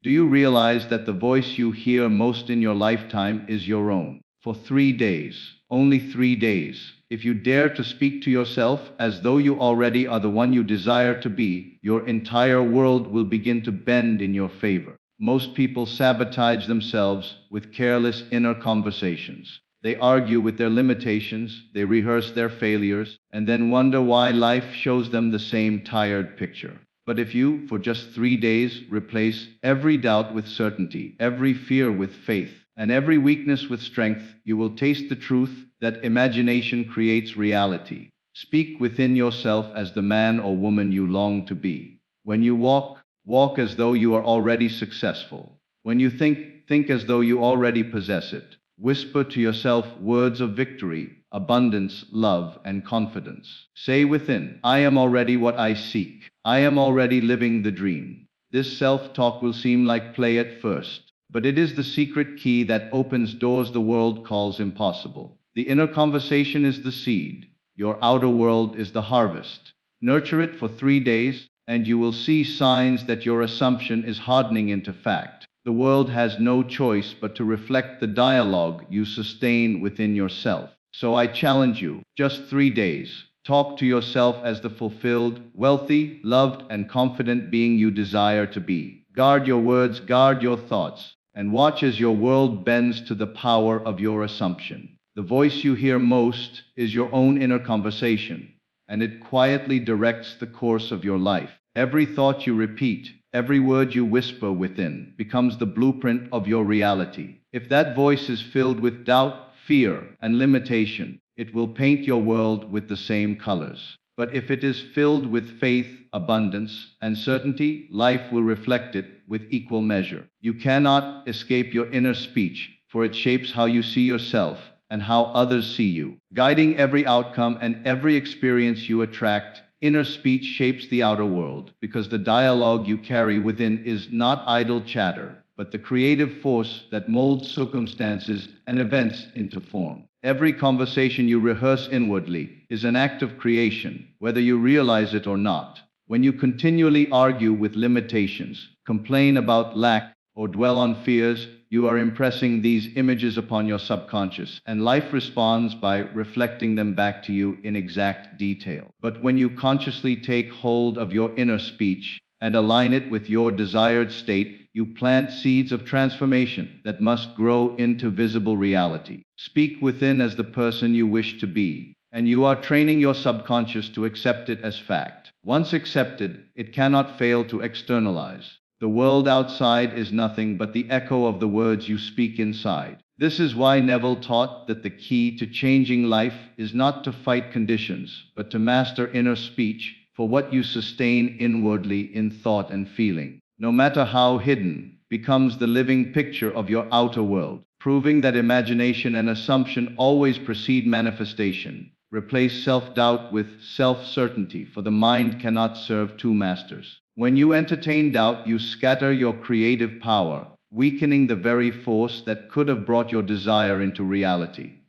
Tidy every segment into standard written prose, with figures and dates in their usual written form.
Do you realize that the voice you hear most in your lifetime is your own? For 3 days, only 3 days, if you dare to speak to yourself as though you already are the one you desire to be, your entire world will begin to bend in your favor. Most people sabotage themselves with careless inner conversations. They argue with their limitations, they rehearse their failures, and then wonder why life shows them the same tired picture. But if you, for just 3 days, replace every doubt with certainty, every fear with faith, and every weakness with strength, you will taste the truth that imagination creates reality. Speak within yourself as the man or woman you long to be. When you walk, walk as though you are already successful. When you think as though you already possess it. Whisper to yourself words of victory, abundance, love, and confidence. Say within, I am already what I seek. I am already living the dream. This self-talk will seem like play at first, but it is the secret key that opens doors the world calls impossible. The inner conversation is the seed. Your outer world is the harvest. Nurture it for 3 days, and you will see signs that your assumption is hardening into fact. The world has no choice but to reflect the dialogue you sustain within yourself. So I challenge you, just 3 days. Talk to yourself as the fulfilled, wealthy, loved, and confident being you desire to be. Guard your words, guard your thoughts, and watch as your world bends to the power of your assumption. The voice you hear most is your own inner conversation, and it quietly directs the course of your life. Every thought you repeat, every word you whisper within, becomes the blueprint of your reality. If that voice is filled with doubt, fear, and limitation, it will paint your world with the same colors. But if it is filled with faith, abundance, and certainty, life will reflect it with equal measure. You cannot escape your inner speech, for it shapes how you see yourself and how others see you. Guiding every outcome and every experience you attract, inner speech shapes the outer world, because the dialogue you carry within is not idle chatter, but the creative force that molds circumstances and events into form. Every conversation you rehearse inwardly is an act of creation, whether you realize it or not. When you continually argue with limitations, complain about lack, or dwell on fears, you are impressing these images upon your subconscious, and life responds by reflecting them back to you in exact detail. But when you consciously take hold of your inner speech and align it with your desired state, you plant seeds of transformation that must grow into visible reality. Speak within as the person you wish to be, and you are training your subconscious to accept it as fact. Once accepted, it cannot fail to externalize. The world outside is nothing but the echo of the words you speak inside. This is why Neville taught that the key to changing life is not to fight conditions, but to master inner speech, for what you sustain inwardly in thought and feeling, no matter how hidden, becomes the living picture of your outer world, proving that imagination and assumption always precede manifestation. Replace self-doubt with self-certainty, for the mind cannot serve two masters. When you entertain doubt, you scatter your creative power, weakening the very force that could have brought your desire into reality.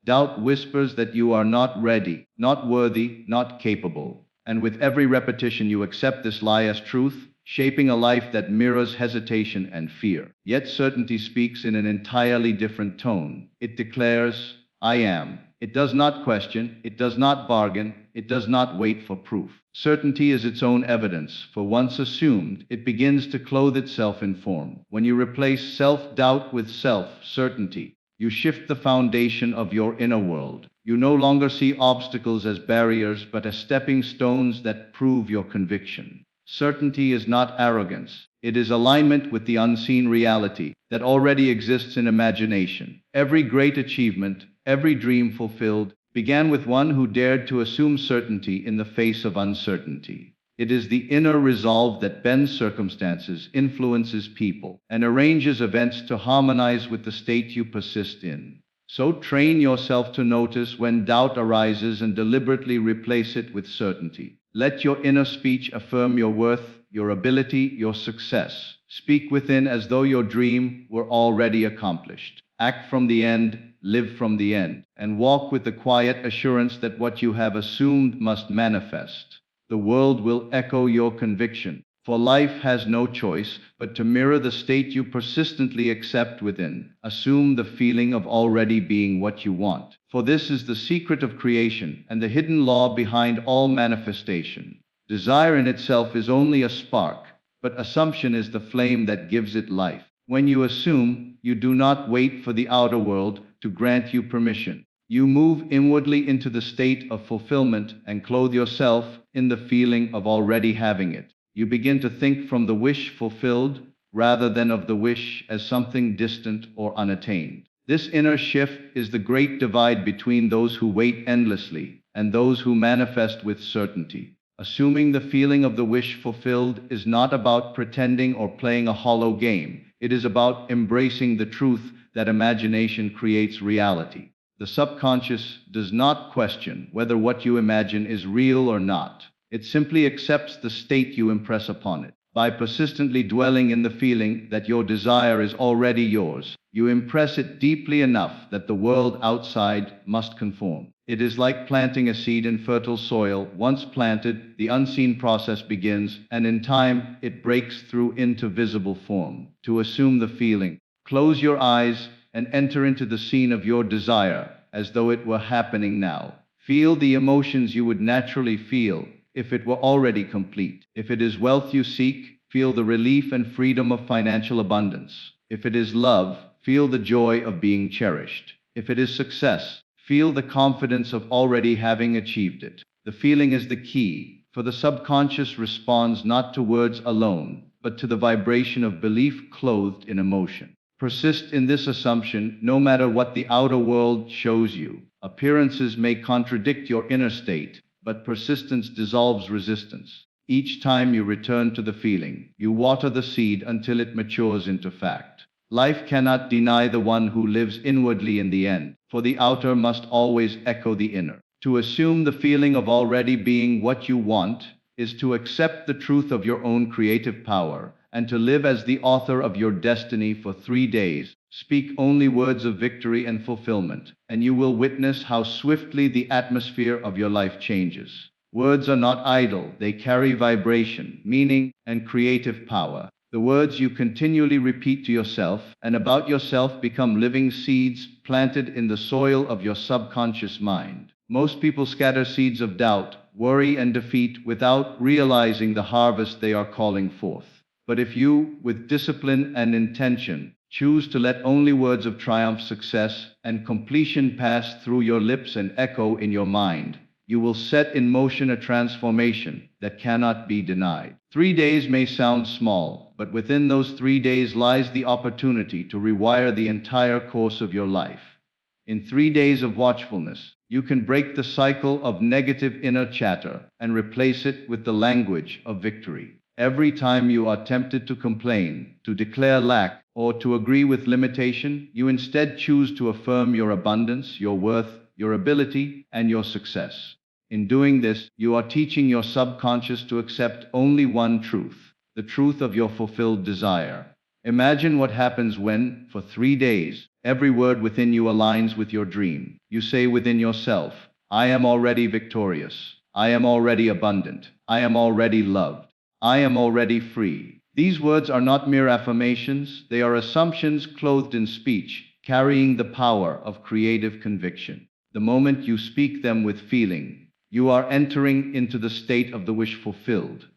Doubt whispers that you are not ready, not worthy, not capable. And with every repetition you accept this lie as truth, shaping a life that mirrors hesitation and fear. Yet certainty speaks in an entirely different tone. It declares, I am. It does not question, it does not bargain, it does not wait for proof. Certainty is its own evidence, for once assumed, it begins to clothe itself in form. When you replace self-doubt with self-certainty, you shift the foundation of your inner world. You no longer see obstacles as barriers, but as stepping stones that prove your conviction. Certainty is not arrogance. It is alignment with the unseen reality that already exists in imagination. Every great achievement, every dream fulfilled, began with one who dared to assume certainty in the face of uncertainty. It is the inner resolve that bends circumstances, influences people, and arranges events to harmonize with the state you persist in. So train yourself to notice when doubt arises and deliberately replace it with certainty. Let your inner speech affirm your worth, your ability, your success. Speak within as though your dream were already accomplished. Act from the end, live from the end, and walk with the quiet assurance that what you have assumed must manifest. The world will echo your conviction, For life has no choice but to mirror the state you persistently accept within. Assume the feeling of already being what you want. For this is the secret of creation and the hidden law behind all manifestation. Desire in itself is only a spark, but assumption is the flame that gives it life. When you assume, you do not wait for the outer world to grant you permission. You move inwardly into the state of fulfillment and clothe yourself in the feeling of already having it. You begin to think from the wish fulfilled rather than of the wish as something distant or unattained. This inner shift is the great divide between those who wait endlessly and those who manifest with certainty. Assuming the feeling of the wish fulfilled is not about pretending or playing a hollow game. It is about embracing the truth that imagination creates reality. The subconscious does not question whether what you imagine is real or not. It simply accepts the state you impress upon it. By persistently dwelling in the feeling that your desire is already yours, you impress it deeply enough that the world outside must conform. It is like planting a seed in fertile soil. Once planted, the unseen process begins, and in time, it breaks through into visible form. To assume the feeling, close your eyes and enter into the scene of your desire as though it were happening now. Feel the emotions you would naturally feel if it were already complete. If it is wealth you seek, feel the relief and freedom of financial abundance. If it is love, feel the joy of being cherished. If it is success, feel the confidence of already having achieved it. The feeling is the key, for the subconscious responds not to words alone, but to the vibration of belief clothed in emotion. Persist in this assumption no matter what the outer world shows you. Appearances may contradict your inner state, but persistence dissolves resistance. Each time you return to the feeling, you water the seed until it matures into fact. Life cannot deny the one who lives inwardly in the end, for the outer must always echo the inner. To assume the feeling of already being what you want is to accept the truth of your own creative power and to live as the author of your destiny for 3 days. Speak only words of victory and fulfillment, and you will witness how swiftly the atmosphere of your life changes. Words are not idle, they carry vibration, meaning, and creative power. The words you continually repeat to yourself and about yourself become living seeds planted in the soil of your subconscious mind. Most people scatter seeds of doubt, worry, and defeat without realizing the harvest they are calling forth. But if you, with discipline and intention, choose to let only words of triumph, success, and completion pass through your lips and echo in your mind, you will set in motion a transformation that cannot be denied. 3 days may sound small, but within those 3 days lies the opportunity to rewire the entire course of your life. In 3 days of watchfulness, you can break the cycle of negative inner chatter and replace it with the language of victory. Every time you are tempted to complain, to declare lack, or to agree with limitation, you instead choose to affirm your abundance, your worth, your ability, and your success. In doing this, you are teaching your subconscious to accept only one truth, the truth of your fulfilled desire. Imagine what happens when, for 3 days, every word within you aligns with your dream. You say within yourself, I am already victorious. I am already abundant. I am already loved. I am already free. These words are not mere affirmations, they are assumptions clothed in speech, carrying the power of creative conviction. The moment you speak them with feeling, you are entering into the state of the wish fulfilled.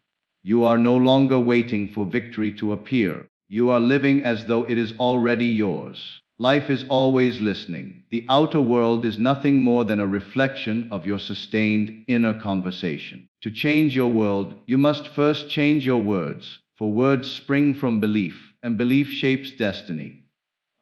You are no longer waiting for victory to appear. You are living as though it is already yours. Life is always listening. The outer world is nothing more than a reflection of your sustained inner conversation. To change your world, you must first change your words, for words spring from belief, and belief shapes destiny.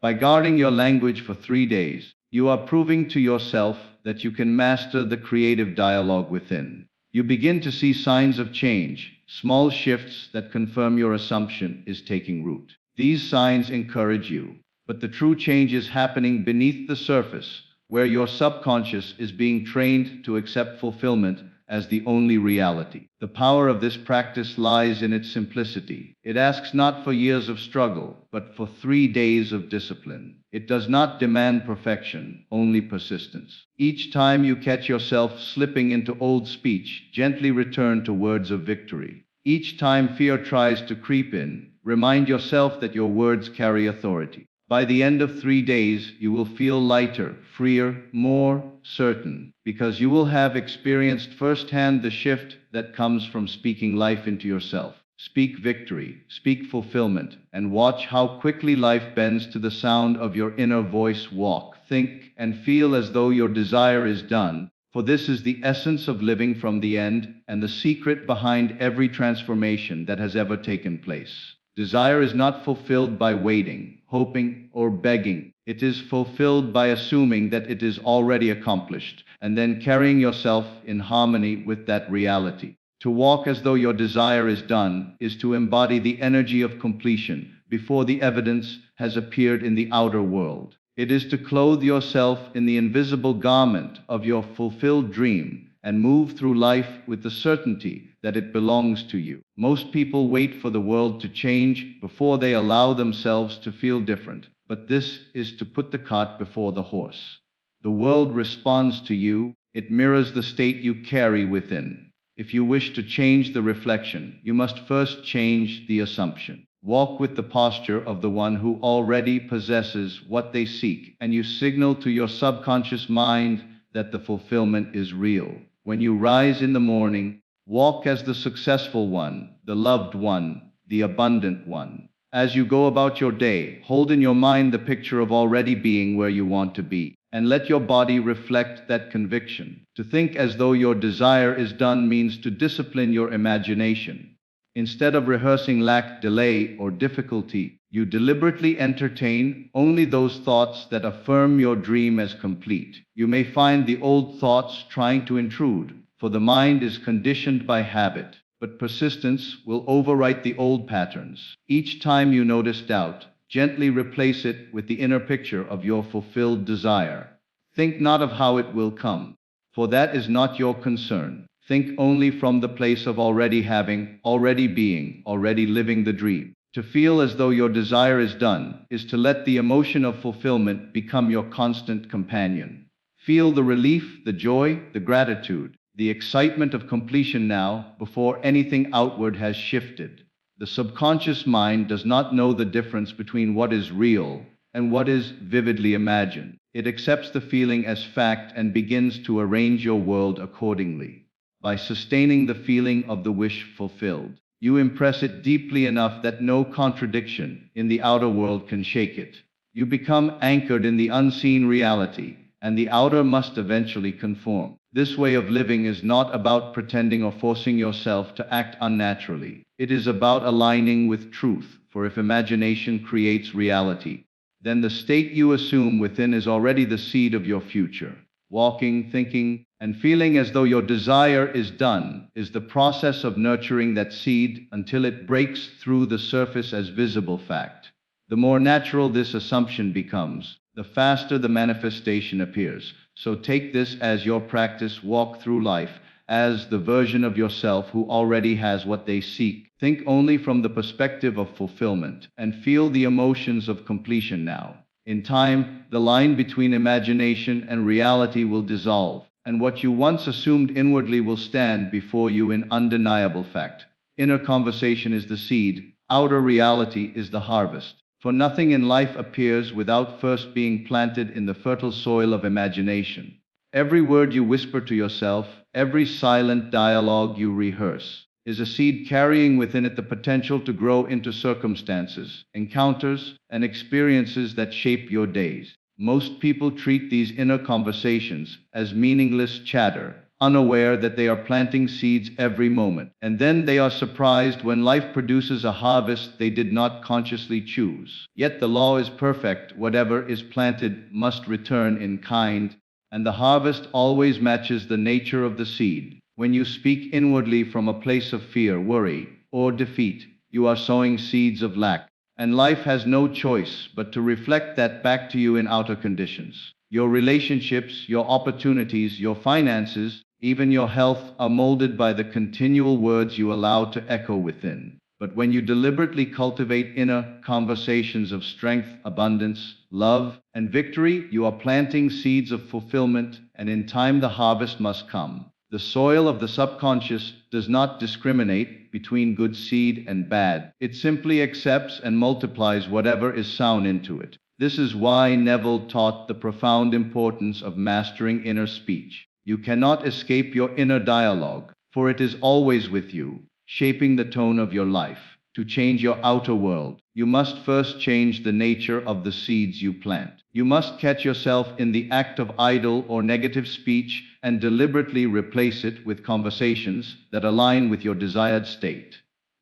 By guarding your language for 3 days, you are proving to yourself that you can master the creative dialogue within. You begin to see signs of change, small shifts that confirm your assumption is taking root. These signs encourage you. But the true change is happening beneath the surface, where your subconscious is being trained to accept fulfillment as the only reality. The power of this practice lies in its simplicity. It asks not for years of struggle, but for 3 days of discipline. It does not demand perfection, only persistence. Each time you catch yourself slipping into old speech, gently return to words of victory. Each time fear tries to creep in, remind yourself that your words carry authority. By the end of 3 days, you will feel lighter, freer, more certain, because you will have experienced firsthand the shift that comes from speaking life into yourself. Speak victory, speak fulfillment, and watch how quickly life bends to the sound of your inner voice. Walk, think, and feel as though your desire is done, for this is the essence of living from the end and the secret behind every transformation that has ever taken place. Desire is not fulfilled by waiting, hoping, or begging. It is fulfilled by assuming that it is already accomplished, and then carrying yourself in harmony with that reality. To walk as though your desire is done is to embody the energy of completion before the evidence has appeared in the outer world. It is to clothe yourself in the invisible garment of your fulfilled dream and move through life with the certainty that it belongs to you. Most people wait for the world to change before they allow themselves to feel different, but this is to put the cart before the horse. The world responds to you, it mirrors the state you carry within. If you wish to change the reflection, you must first change the assumption. Walk with the posture of the one who already possesses what they seek, and you signal to your subconscious mind that the fulfillment is real. When you rise in the morning, walk as the successful one, the loved one, the abundant one. As you go about your day, hold in your mind the picture of already being where you want to be, and let your body reflect that conviction. To think as though your desire is done means to discipline your imagination. Instead of rehearsing lack, delay, or difficulty, you deliberately entertain only those thoughts that affirm your dream as complete. You may find the old thoughts trying to intrude, for the mind is conditioned by habit, but persistence will overwrite the old patterns. Each time you notice doubt, gently replace it with the inner picture of your fulfilled desire. Think not of how it will come, for that is not your concern. Think only from the place of already having, already being, already living the dream. To feel as though your desire is done is to let the emotion of fulfillment become your constant companion. Feel the relief, the joy, the gratitude, the excitement of completion now before anything outward has shifted. The subconscious mind does not know the difference between what is real and what is vividly imagined. It accepts the feeling as fact and begins to arrange your world accordingly. By sustaining the feeling of the wish fulfilled, you impress it deeply enough that no contradiction in the outer world can shake it. You become anchored in the unseen reality, and the outer must eventually conform. This way of living is not about pretending or forcing yourself to act unnaturally. It is about aligning with truth, for if imagination creates reality, then the state you assume within is already the seed of your future. Walking, thinking, and feeling as though your desire is done is the process of nurturing that seed until it breaks through the surface as visible fact. The more natural this assumption becomes, the faster the manifestation appears. So take this as your practice. Walk through life as the version of yourself who already has what they seek. Think only from the perspective of fulfillment and feel the emotions of completion now. In time, the line between imagination and reality will dissolve, and what you once assumed inwardly will stand before you in undeniable fact. Inner conversation is the seed, outer reality is the harvest. For nothing in life appears without first being planted in the fertile soil of imagination. Every word you whisper to yourself, every silent dialogue you rehearse, is a seed carrying within it the potential to grow into circumstances, encounters, and experiences that shape your days. Most people treat these inner conversations as meaningless chatter, unaware that they are planting seeds every moment. And then they are surprised when life produces a harvest they did not consciously choose. Yet the law is perfect: whatever is planted must return in kind, and the harvest always matches the nature of the seed. When you speak inwardly from a place of fear, worry, or defeat, you are sowing seeds of lack. And life has no choice but to reflect that back to you in outer conditions. Your relationships, your opportunities, your finances, even your health are molded by the continual words you allow to echo within. But when you deliberately cultivate inner conversations of strength, abundance, love, and victory, you are planting seeds of fulfillment, and in time the harvest must come. The soil of the subconscious does not discriminate between good seed and bad. It simply accepts and multiplies whatever is sown into it. This is why Neville taught the profound importance of mastering inner speech. You cannot escape your inner dialogue, for it is always with you, shaping the tone of your life. To change your outer world, you must first change the nature of the seeds you plant. You must catch yourself in the act of idle or negative speech and deliberately replace it with conversations that align with your desired state.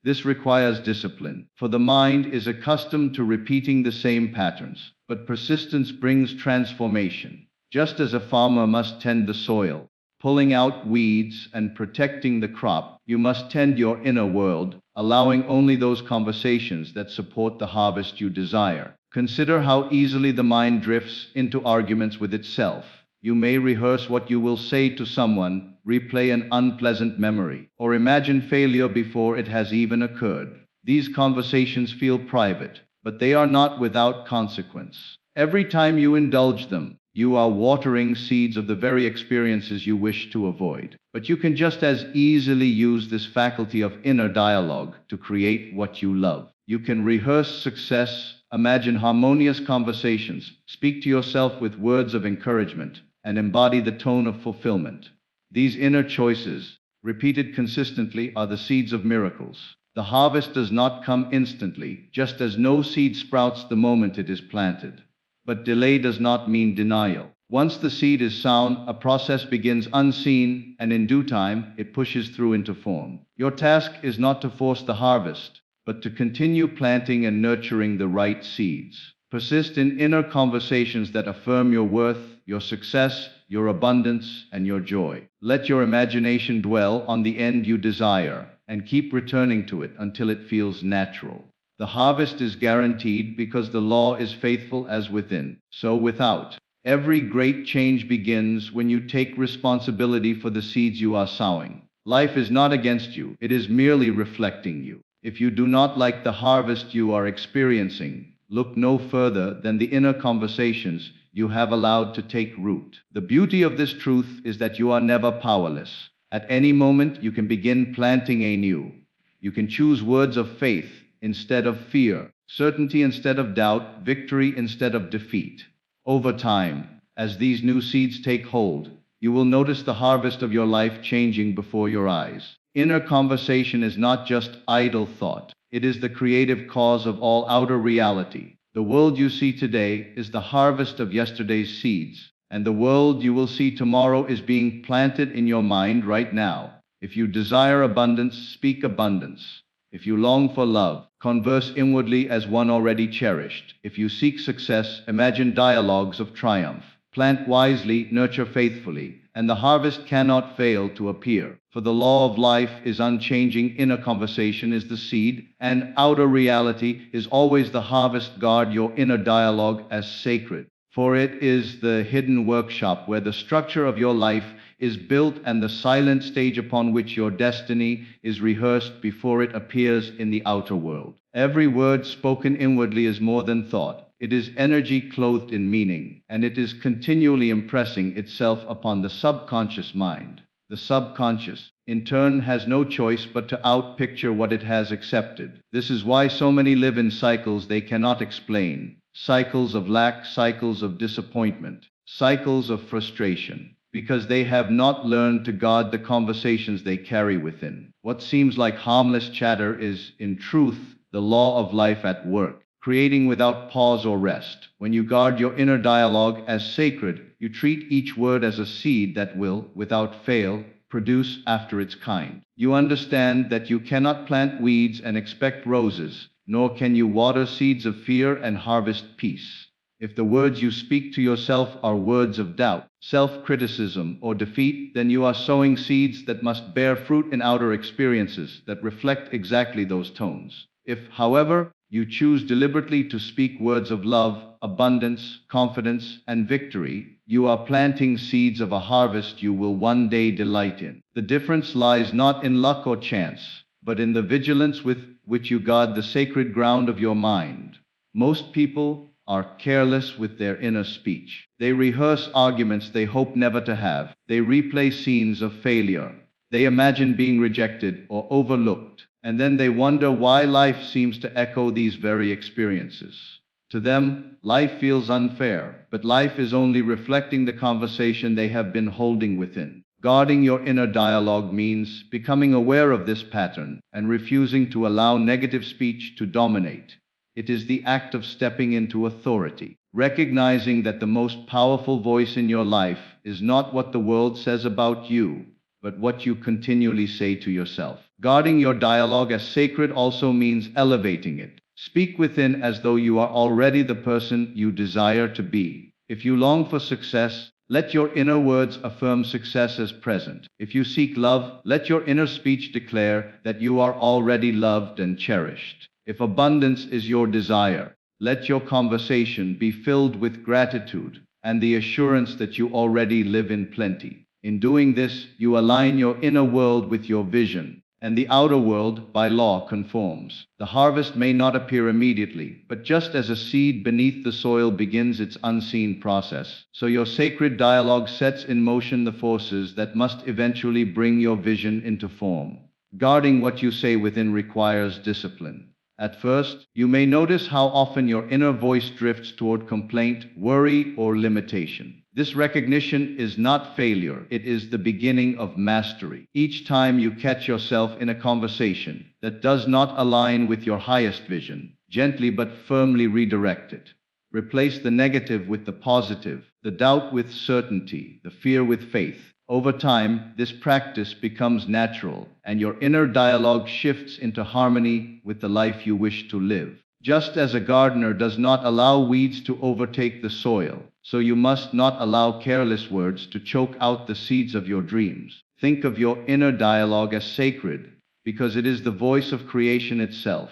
This requires discipline, for the mind is accustomed to repeating the same patterns, but persistence brings transformation. Just as a farmer must tend the soil, pulling out weeds and protecting the crop, you must tend your inner world, allowing only those conversations that support the harvest you desire. Consider how easily the mind drifts into arguments with itself. You may rehearse what you will say to someone, replay an unpleasant memory, or imagine failure before it has even occurred. These conversations feel private, but they are not without consequence. Every time you indulge them, you are watering seeds of the very experiences you wish to avoid. But you can just as easily use this faculty of inner dialogue to create what you love. You can rehearse success, imagine harmonious conversations, speak to yourself with words of encouragement, and embody the tone of fulfillment. These inner choices, repeated consistently, are the seeds of miracles. The harvest does not come instantly, just as no seed sprouts the moment it is planted. But delay does not mean denial. Once the seed is sown, a process begins unseen, and in due time, it pushes through into form. Your task is not to force the harvest, but to continue planting and nurturing the right seeds. Persist in inner conversations that affirm your worth, your success, your abundance, and your joy. Let your imagination dwell on the end you desire, and keep returning to it until it feels natural. The harvest is guaranteed because the law is faithful as within, so without. Every great change begins when you take responsibility for the seeds you are sowing. Life is not against you, it is merely reflecting you. If you do not like the harvest you are experiencing, look no further than the inner conversations you have allowed to take root. The beauty of this truth is that you are never powerless. At any moment, you can begin planting anew. You can choose words of faith instead of fear, certainty instead of doubt, victory instead of defeat. Over time, as these new seeds take hold, you will notice the harvest of your life changing before your eyes. Inner conversation is not just idle thought. It is the creative cause of all outer reality. The world you see today is the harvest of yesterday's seeds, and the world you will see tomorrow is being planted in your mind right now. If you desire abundance, speak abundance. If you long for love, converse inwardly as one already cherished. If you seek success, imagine dialogues of triumph. Plant wisely, nurture faithfully, and the harvest cannot fail to appear. For the law of life is unchanging. Inner conversation is the seed, and outer reality is always the harvest. Guard your inner dialogue as sacred, for it is the hidden workshop where the structure of your life is built and the silent stage upon which your destiny is rehearsed before it appears in the outer world. Every word spoken inwardly is more than thought. It is energy clothed in meaning, and it is continually impressing itself upon the subconscious mind. The subconscious, in turn, has no choice but to outpicture what it has accepted. This is why so many live in cycles they cannot explain. Cycles of lack, cycles of disappointment, cycles of frustration, because they have not learned to guard the conversations they carry within. What seems like harmless chatter is, in truth, the law of life at work, creating without pause or rest. When you guard your inner dialogue as sacred, you treat each word as a seed that will, without fail, produce after its kind. You understand that you cannot plant weeds and expect roses, nor can you water seeds of fear and harvest peace. If the words you speak to yourself are words of doubt, self-criticism, or defeat, then you are sowing seeds that must bear fruit in outer experiences that reflect exactly those tones. If, however, you choose deliberately to speak words of love, abundance, confidence, and victory, you are planting seeds of a harvest you will one day delight in. The difference lies not in luck or chance, but in the vigilance with which you guard the sacred ground of your mind. Most people are careless with their inner speech. They rehearse arguments they hope never to have. They replay scenes of failure. They imagine being rejected or overlooked. And then they wonder why life seems to echo these very experiences. To them, life feels unfair, but life is only reflecting the conversation they have been holding within. Guarding your inner dialogue means becoming aware of this pattern and refusing to allow negative speech to dominate. It is the act of stepping into authority, recognizing that the most powerful voice in your life is not what the world says about you, but what you continually say to yourself. Guarding your dialogue as sacred also means elevating it. Speak within as though you are already the person you desire to be. If you long for success, let your inner words affirm success as present. If you seek love, let your inner speech declare that you are already loved and cherished. If abundance is your desire, let your conversation be filled with gratitude and the assurance that you already live in plenty. In doing this, you align your inner world with your vision, and the outer world, by law, conforms. The harvest may not appear immediately, but just as a seed beneath the soil begins its unseen process, so your sacred dialogue sets in motion the forces that must eventually bring your vision into form. Guarding what you say within requires discipline. At first, you may notice how often your inner voice drifts toward complaint, worry, or limitation. This recognition is not failure, it is the beginning of mastery. Each time you catch yourself in a conversation that does not align with your highest vision, gently but firmly redirect it. Replace the negative with the positive, the doubt with certainty, the fear with faith. Over time, this practice becomes natural, and your inner dialogue shifts into harmony with the life you wish to live. Just as a gardener does not allow weeds to overtake the soil, so you must not allow careless words to choke out the seeds of your dreams. Think of your inner dialogue as sacred, because it is the voice of creation itself.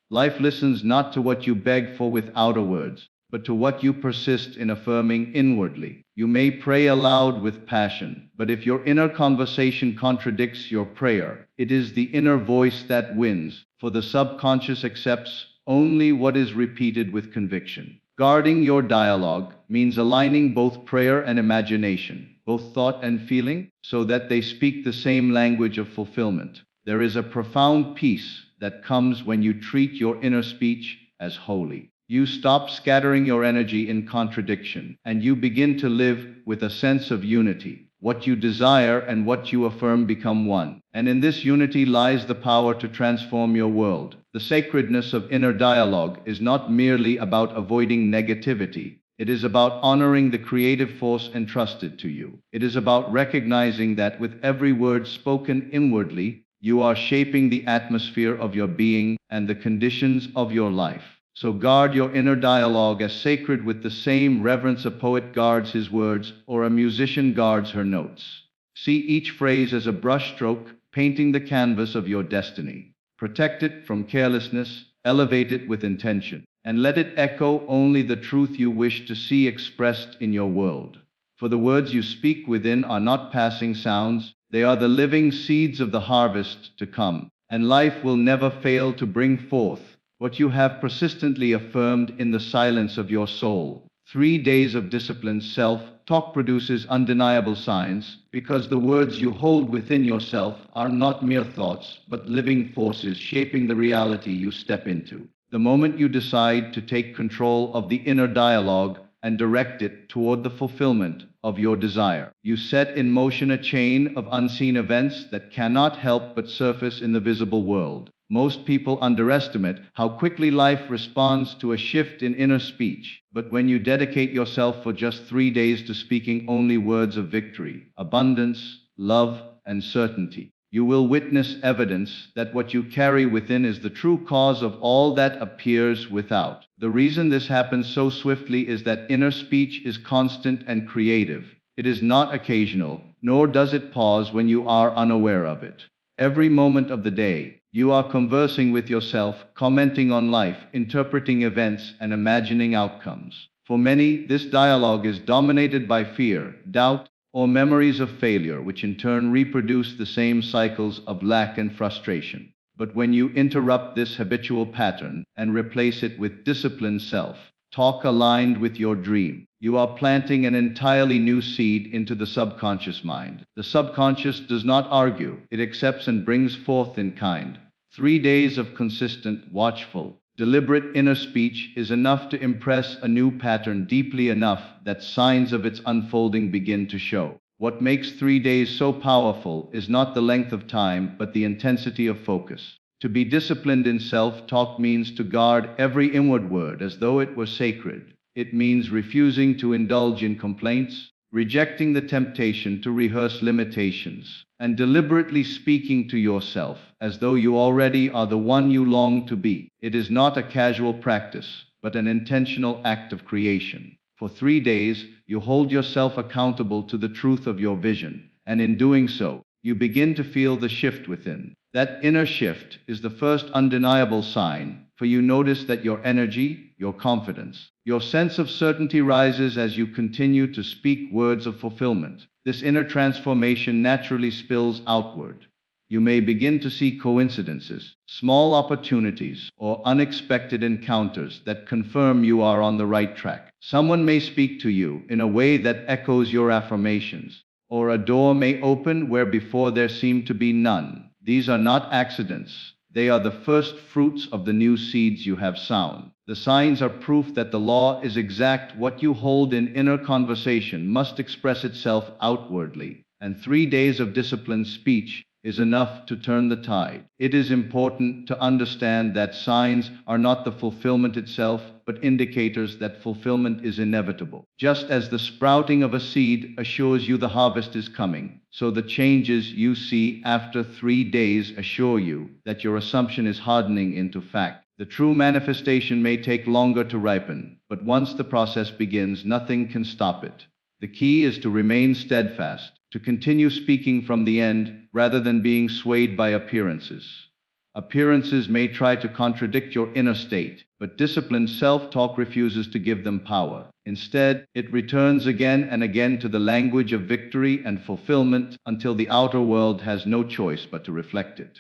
Life listens not to what you beg for with outer words, but to what you persist in affirming inwardly. You may pray aloud with passion, but if your inner conversation contradicts your prayer, it is the inner voice that wins, for the subconscious accepts only what is repeated with conviction. Guarding your dialogue means aligning both prayer and imagination, both thought and feeling, so that they speak the same language of fulfillment. There is a profound peace that comes when you treat your inner speech as holy. You stop scattering your energy in contradiction, and you begin to live with a sense of unity. What you desire and what you affirm become one. And in this unity lies the power to transform your world. The sacredness of inner dialogue is not merely about avoiding negativity. It is about honoring the creative force entrusted to you. It is about recognizing that with every word spoken inwardly, you are shaping the atmosphere of your being and the conditions of your life. So guard your inner dialogue as sacred with the same reverence a poet guards his words or a musician guards her notes. See each phrase as a brushstroke painting the canvas of your destiny. Protect it from carelessness, elevate it with intention, and let it echo only the truth you wish to see expressed in your world. For the words you speak within are not passing sounds, they are the living seeds of the harvest to come, and life will never fail to bring forth what you have persistently affirmed in the silence of your soul. 3 days of disciplined self-talk produces undeniable signs, because the words you hold within yourself are not mere thoughts, but living forces shaping the reality you step into. The moment you decide to take control of the inner dialogue and direct it toward the fulfillment of your desire, you set in motion a chain of unseen events that cannot help but surface in the visible world. Most people underestimate how quickly life responds to a shift in inner speech. But when you dedicate yourself for just 3 days to speaking only words of victory, abundance, love, and certainty, you will witness evidence that what you carry within is the true cause of all that appears without. The reason this happens so swiftly is that inner speech is constant and creative. It is not occasional, nor does it pause when you are unaware of it. Every moment of the day, you are conversing with yourself, commenting on life, interpreting events, and imagining outcomes. For many, this dialogue is dominated by fear, doubt, or memories of failure, which in turn reproduce the same cycles of lack and frustration. But when you interrupt this habitual pattern and replace it with disciplined self-talk aligned with your dream, you are planting an entirely new seed into the subconscious mind. The subconscious does not argue, it accepts and brings forth in kind. 3 days of consistent, watchful, deliberate inner speech is enough to impress a new pattern deeply enough that signs of its unfolding begin to show. What makes 3 days so powerful is not the length of time, but the intensity of focus. To be disciplined in self-talk means to guard every inward word as though it were sacred. It means refusing to indulge in complaints, rejecting the temptation to rehearse limitations, and deliberately speaking to yourself as though you already are the one you long to be. It is not a casual practice, but an intentional act of creation. For 3 days, you hold yourself accountable to the truth of your vision, and in doing so, you begin to feel the shift within. That inner shift is the first undeniable sign, for you notice that your energy, your confidence, your sense of certainty rises as you continue to speak words of fulfillment. This inner transformation naturally spills outward. You may begin to see coincidences, small opportunities, or unexpected encounters that confirm you are on the right track. Someone may speak to you in a way that echoes your affirmations, or a door may open where before there seemed to be none. These are not accidents. They are the first fruits of the new seeds you have sown. The signs are proof that the law is exact. What you hold in inner conversation must express itself outwardly, and 3 days of disciplined speech is enough to turn the tide. It is important to understand that signs are not the fulfillment itself, but indicators that fulfillment is inevitable. Just as the sprouting of a seed assures you the harvest is coming, so the changes you see after 3 days assure you that your assumption is hardening into fact. The true manifestation may take longer to ripen, but once the process begins, nothing can stop it. The key is to remain steadfast, to continue speaking from the end rather than being swayed by appearances. Appearances may try to contradict your inner state, but disciplined self-talk refuses to give them power. Instead, it returns again and again to the language of victory and fulfillment until the outer world has no choice but to reflect it.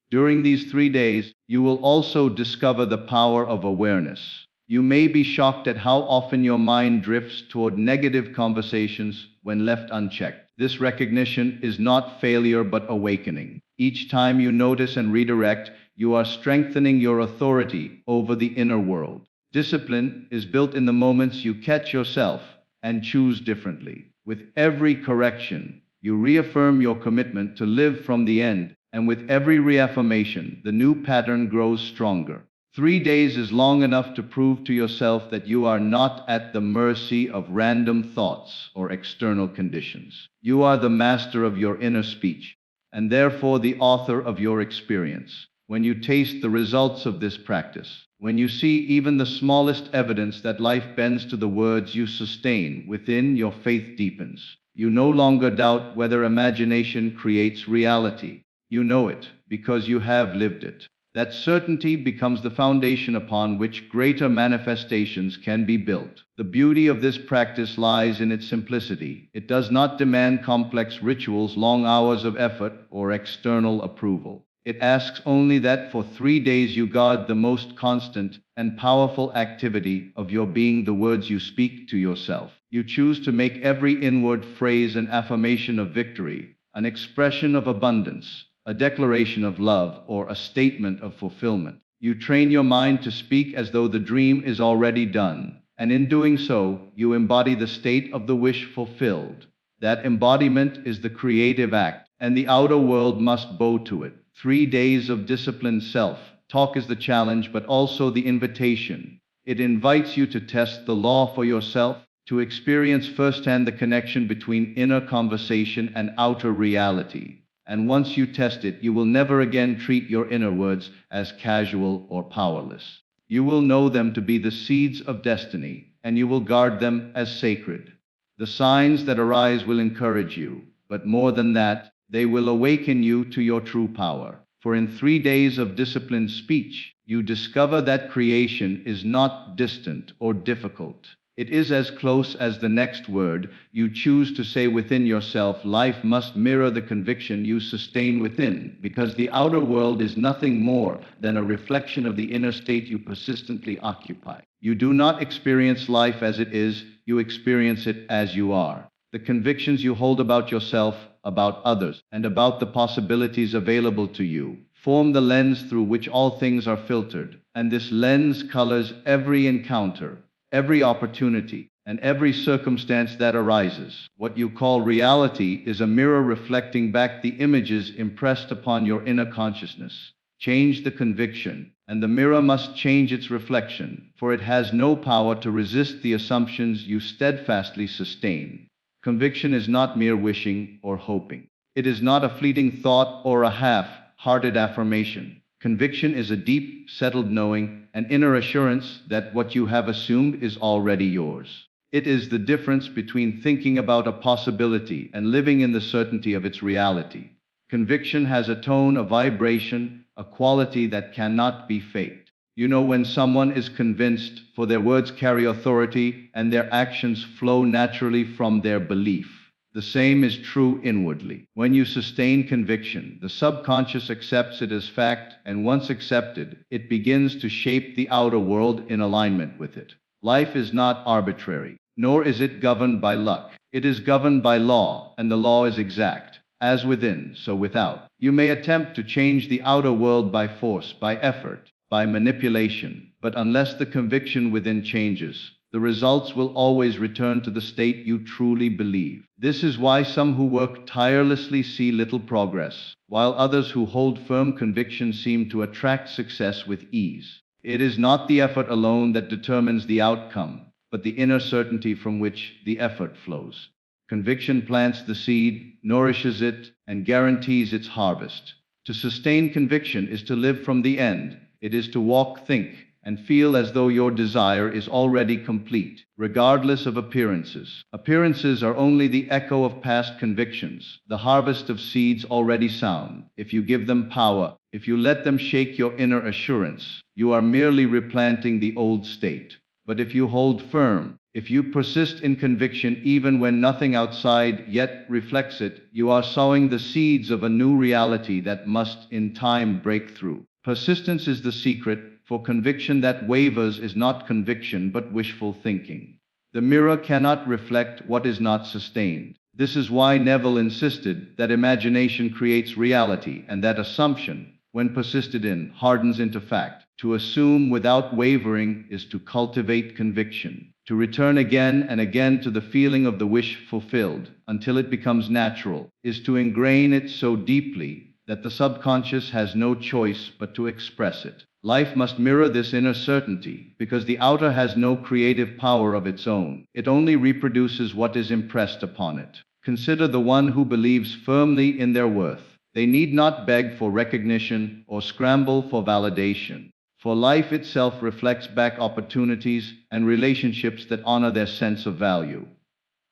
During these 3 days, you will also discover the power of awareness. You may be shocked at how often your mind drifts toward negative conversations when left unchecked. This recognition is not failure but awakening. Each time you notice and redirect, you are strengthening your authority over the inner world. Discipline is built in the moments you catch yourself and choose differently. With every correction, you reaffirm your commitment to live from the end, and with every reaffirmation, the new pattern grows stronger. 3 days is long enough to prove to yourself that you are not at the mercy of random thoughts or external conditions. You are the master of your inner speech, and therefore the author of your experience. When you taste the results of this practice, when you see even the smallest evidence that life bends to the words you sustain within, your faith deepens. You no longer doubt whether imagination creates reality. You know it because you have lived it. That certainty becomes the foundation upon which greater manifestations can be built. The beauty of this practice lies in its simplicity. It does not demand complex rituals, long hours of effort, or external approval. It asks only that for 3 days you guard the most constant and powerful activity of your being, the words you speak to yourself. You choose to make every inward phrase an affirmation of victory, an expression of abundance, a declaration of love, or a statement of fulfillment. You train your mind to speak as though the dream is already done, and in doing so, you embody the state of the wish fulfilled. That embodiment is the creative act, and the outer world must bow to it. 3 days of disciplined self-talk is the challenge, but also the invitation. It invites you to test the law for yourself, to experience firsthand the connection between inner conversation and outer reality. And once you test it, you will never again treat your inner words as casual or powerless. You will know them to be the seeds of destiny, and you will guard them as sacred. The signs that arise will encourage you, but more than that, they will awaken you to your true power. For in 3 days of disciplined speech, you discover that creation is not distant or difficult. It is as close as the next word you choose to say within yourself. Life must mirror the conviction you sustain within, because the outer world is nothing more than a reflection of the inner state you persistently occupy. You do not experience life as it is, you experience it as you are. The convictions you hold about yourself, about others, and about the possibilities available to you form the lens through which all things are filtered, and this lens colors every encounter, every opportunity, and every circumstance that arises. What you call reality is a mirror reflecting back the images impressed upon your inner consciousness. Change the conviction, and the mirror must change its reflection, for it has no power to resist the assumptions you steadfastly sustain. Conviction is not mere wishing or hoping. It is not a fleeting thought or a half-hearted affirmation. Conviction is a deep, settled knowing, an inner assurance that what you have assumed is already yours. It is the difference between thinking about a possibility and living in the certainty of its reality. Conviction has a tone, a vibration, a quality that cannot be faked. You know when someone is convinced, for their words carry authority and their actions flow naturally from their belief. The same is true inwardly. When you sustain conviction, the subconscious accepts it as fact, and once accepted, it begins to shape the outer world in alignment with it. Life is not arbitrary, nor is it governed by luck. It is governed by law, and the law is exact. As within, so without. You may attempt to change the outer world by force, by effort, by manipulation, but unless the conviction within changes, the results will always return to the state you truly believe. This is why some who work tirelessly see little progress, while others who hold firm conviction seem to attract success with ease. It is not the effort alone that determines the outcome, but the inner certainty from which the effort flows. Conviction plants the seed, nourishes it, and guarantees its harvest. To sustain conviction is to live from the end. It is to walk, think, and feel as though your desire is already complete, regardless of appearances. Appearances are only the echo of past convictions, the harvest of seeds already sown. If you give them power, if you let them shake your inner assurance, you are merely replanting the old state. But if you hold firm, if you persist in conviction even when nothing outside yet reflects it, you are sowing the seeds of a new reality that must in time break through. Persistence is the secret, for conviction that wavers is not conviction but wishful thinking. The mirror cannot reflect what is not sustained. This is why Neville insisted that imagination creates reality and that assumption, when persisted in, hardens into fact. To assume without wavering is to cultivate conviction, to return again and again to the feeling of the wish fulfilled, until it becomes natural, is to ingrain it so deeply that the subconscious has no choice but to express it. Life must mirror this inner certainty, because the outer has no creative power of its own. It only reproduces what is impressed upon it. Consider the one who believes firmly in their worth. They need not beg for recognition or scramble for validation. For life itself reflects back opportunities and relationships that honor their sense of value.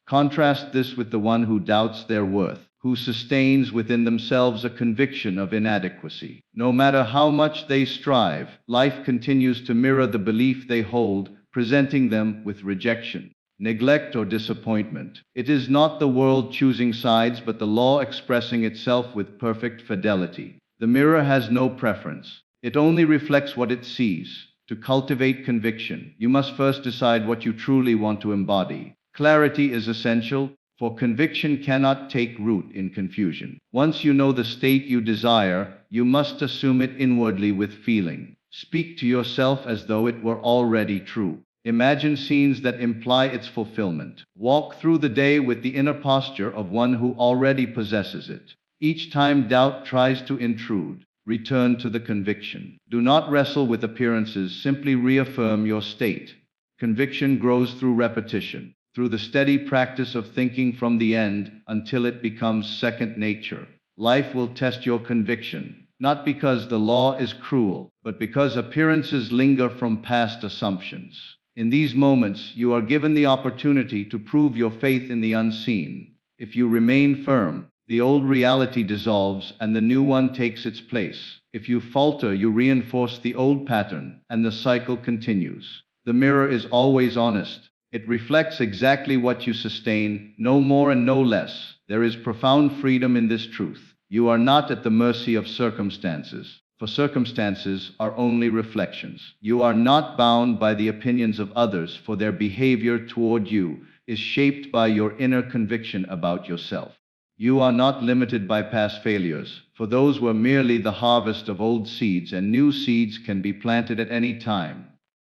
Contrast this with the one who doubts their worth, who sustains within themselves a conviction of inadequacy. No matter how much they strive, life continues to mirror the belief they hold, presenting them with rejection, neglect, or disappointment. It is not the world choosing sides, but the law expressing itself with perfect fidelity. The mirror has no preference. It only reflects what it sees. To cultivate conviction, you must first decide what you truly want to embody. Clarity is essential, for conviction cannot take root in confusion. Once you know the state you desire, you must assume it inwardly with feeling. Speak to yourself as though it were already true. Imagine scenes that imply its fulfillment. Walk through the day with the inner posture of one who already possesses it. Each time doubt tries to intrude, return to the conviction. Do not wrestle with appearances, simply reaffirm your state. Conviction grows through repetition, through the steady practice of thinking from the end until it becomes second nature. Life will test your conviction, not because the law is cruel, but because appearances linger from past assumptions. In these moments, you are given the opportunity to prove your faith in the unseen. If you remain firm, the old reality dissolves and the new one takes its place. If you falter, you reinforce the old pattern, and the cycle continues. The mirror is always honest. It reflects exactly what you sustain, no more and no less. There is profound freedom in this truth. You are not at the mercy of circumstances, for circumstances are only reflections. You are not bound by the opinions of others, for their behavior toward you is shaped by your inner conviction about yourself. You are not limited by past failures, for those were merely the harvest of old seeds, and new seeds can be planted at any time.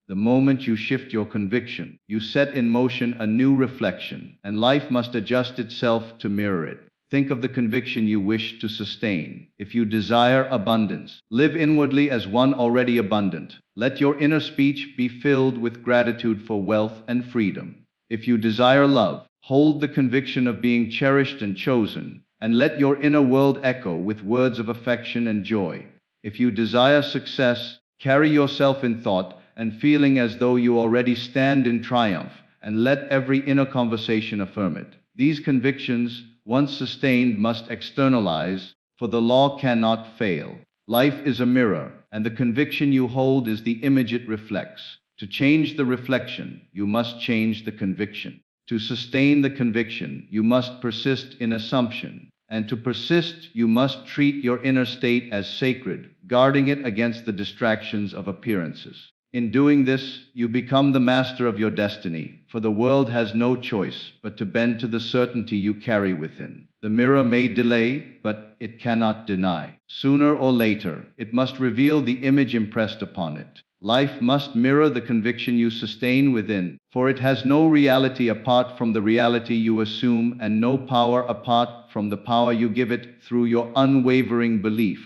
The moment you shift your conviction, you set in motion a new reflection, and life must adjust itself to mirror it. Think of the conviction you wish to sustain. If you desire abundance, live inwardly as one already abundant. Let your inner speech be filled with gratitude for wealth and freedom. If you desire love, hold the conviction of being cherished and chosen, and let your inner world echo with words of affection and joy. If you desire success, carry yourself in thought and feeling as though you already stand in triumph, and let every inner conversation affirm it. These convictions, once sustained, must externalize, for the law cannot fail. Life is a mirror, and the conviction you hold is the image it reflects. To change the reflection, you must change the conviction. To sustain the conviction, you must persist in assumption. And to persist, you must treat your inner state as sacred, guarding it against the distractions of appearances. In doing this, you become the master of your destiny, for the world has no choice but to bend to the certainty you carry within. The mirror may delay, but it cannot deny. Sooner or later, it must reveal the image impressed upon it. Life must mirror the conviction you sustain within, for it has no reality apart from the reality you assume, and no power apart from the power you give it through your unwavering belief.